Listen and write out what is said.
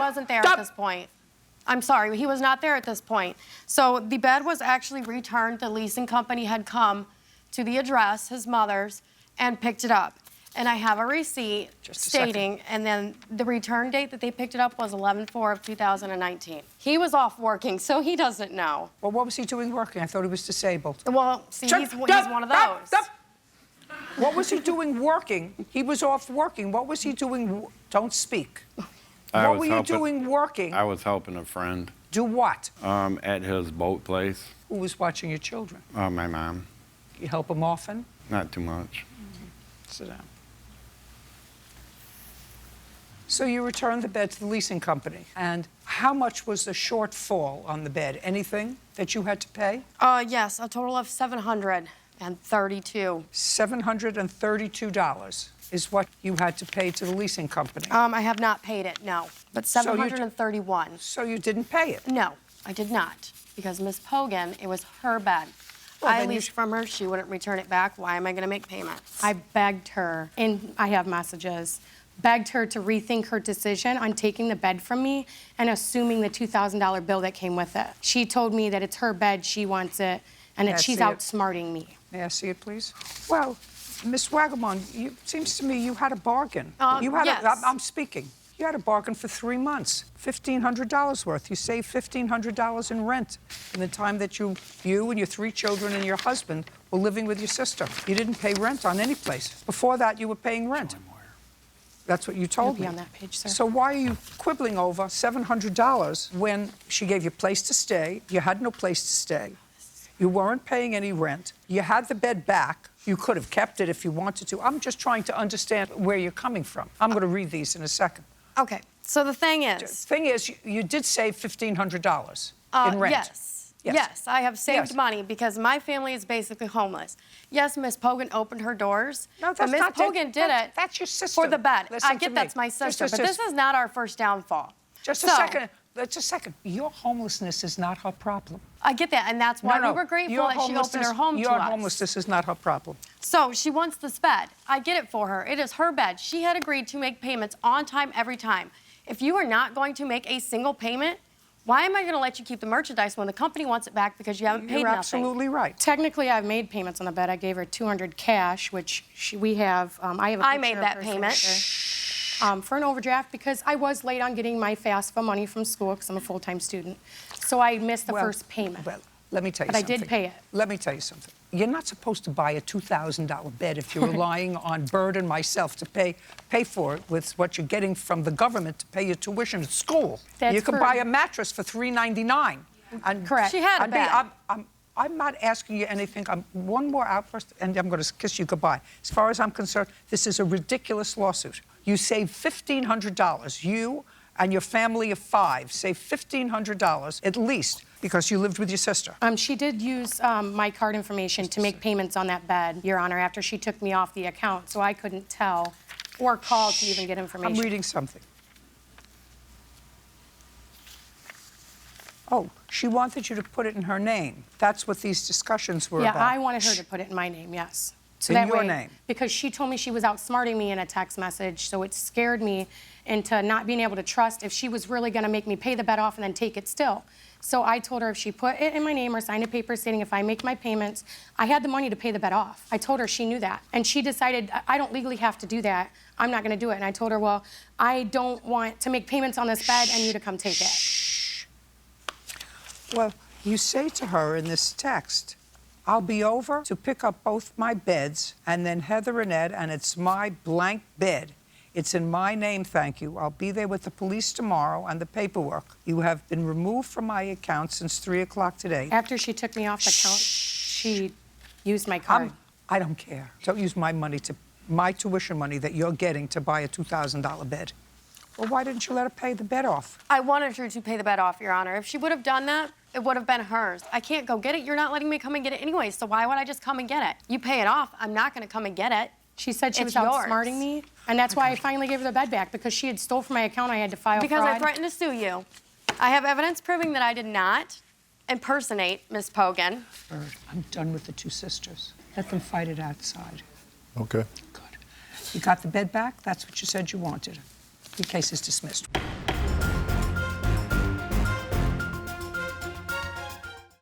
wasn't there at this point. I'm sorry, he was not there at this point. So the bed was actually returned. The leasing company had come to the address, his mother's, and picked it up. And I have a receipt stating, and then the return date that they picked it up was 11/4/2019. He was off working, so he doesn't know. Well, what was he doing working? I thought he was disabled. Well, see, he's one of those. What was he doing working? He was off working. What was he doing? Don't speak. What were you doing working? I was helping a friend. Do what? At his boat place. Who was watching your children? My mom. You help him often? Not too much. Sit down. So you returned the bed to the leasing company. And how much was the shortfall on the bed? Anything that you had to pay? Yes, a total of $732. $732 is what you had to pay to the leasing company. I have not paid it, no. But $731. So you didn't pay it? No, I did not. Because Ms. Pogan, it was her bed. Well, I leased from her. She wouldn't return it back. Why am I going to make payments? I begged her, and I have messages, begged her to rethink her decision on taking the bed from me and assuming the $2,000 bill that came with it. She told me that it's her bed, she wants it, and that she's outsmarting me. May I see it, please? Well, Miss Wagamon, it seems to me you had a bargain. Yes. I'm speaking. You had a bargain for 3 months, $1,500 worth. You saved $1,500 in rent in the time that you and your 3 children and your husband were living with your sister. You didn't pay rent on any place. Before that, you were paying rent. That's what you told me. On that page, sir. So why are you quibbling over $700 when she gave you a place to stay? You had no place to stay. You weren't paying any rent. You had the bed back. You could have kept it if you wanted to. I'm just trying to understand where you're coming from. I'm going to read these in a second. Okay, so the thing is... The thing is, you did save $1,500 in rent. Yes, I have saved money because my family is basically homeless. Yes, Miss Pogan opened her doors, but Miss Pogan did it that's your sister. for the bed. Listen I get that's my sister, but this is not our first downfall. Just a second. Just a second. Your homelessness is not her problem. I get that, and that's why we were grateful that she opened her home to us. Your homelessness is not her problem. So she wants this bed. I get it for her. It is her bed. She had agreed to make payments on time every time. If you are not going to make a single payment, why am I going to let you keep the merchandise when the company wants it back because you haven't paid nothing? You're absolutely right. Technically, I've made payments on the bed. I gave her $200 cash, which we have. I made that payment. For an overdraft because I was late on getting my FAFSA money from school because I'm a full-time student. So I missed the first payment. Well, let me tell you something. something. But I did pay it. Let me tell you something. You're not supposed to buy a $2,000 bed if you're relying on Bird and myself to pay for it with what you're getting from the government to pay your tuition at school. You can buy a mattress for $3.99. Correct. She had a bed. I'm not asking you anything. One more outburst, and I'm going to kiss you goodbye. As far as I'm concerned, this is a ridiculous lawsuit. You saved $1,500. You and your family of 5 saved $1,500 at least because you lived with your sister. She did use my card information to make payments on that bed, Your Honor, after she took me off the account, so I couldn't tell or call to even get information. I'm reading something. Oh, she wanted you to put it in her name. That's what these discussions were about. Yeah, I wanted her to put it in my name, yes. So in your name? Because she told me she was outsmarting me in a text message, so it scared me into not being able to trust if she was really going to make me pay the bed off and then take it still. So I told her if she put it in my name or signed a paper stating if I make my payments, I had the money to pay the bed off. I told her she knew that. And she decided, I don't legally have to do that. I'm not going to do it. And I told her, well, I don't want to make payments on this bed and you to come take it. Well, you say to her in this text, I'll be over to pick up both my beds, and then Heather and Ed, and it's my blank bed. It's in my name, thank you. I'll be there with the police tomorrow and the paperwork. You have been removed from my account since 3 o'clock today. After she took me off the account, she used my card. I don't care. Don't use my money my tuition money that you're getting to buy a $2,000 bed. Well, why didn't you let her pay the bed off? I wanted her to pay the bed off, Your Honor. If she would have done that, it would have been hers. I can't go get it. You're not letting me come and get it anyway, so why would I just come and get it? You pay it off. I'm not going to come and get it. She said she was outsmarting me, and that's why I finally gave her the bed back, because she had stole from my account. I had to file fraud. Because I threatened to sue you. I have evidence proving that I did not impersonate Miss Pogan. Bird, I'm done with the 2 sisters. Let them fight it outside. Okay. Good. You got the bed back? That's what you said you wanted. Your case is dismissed.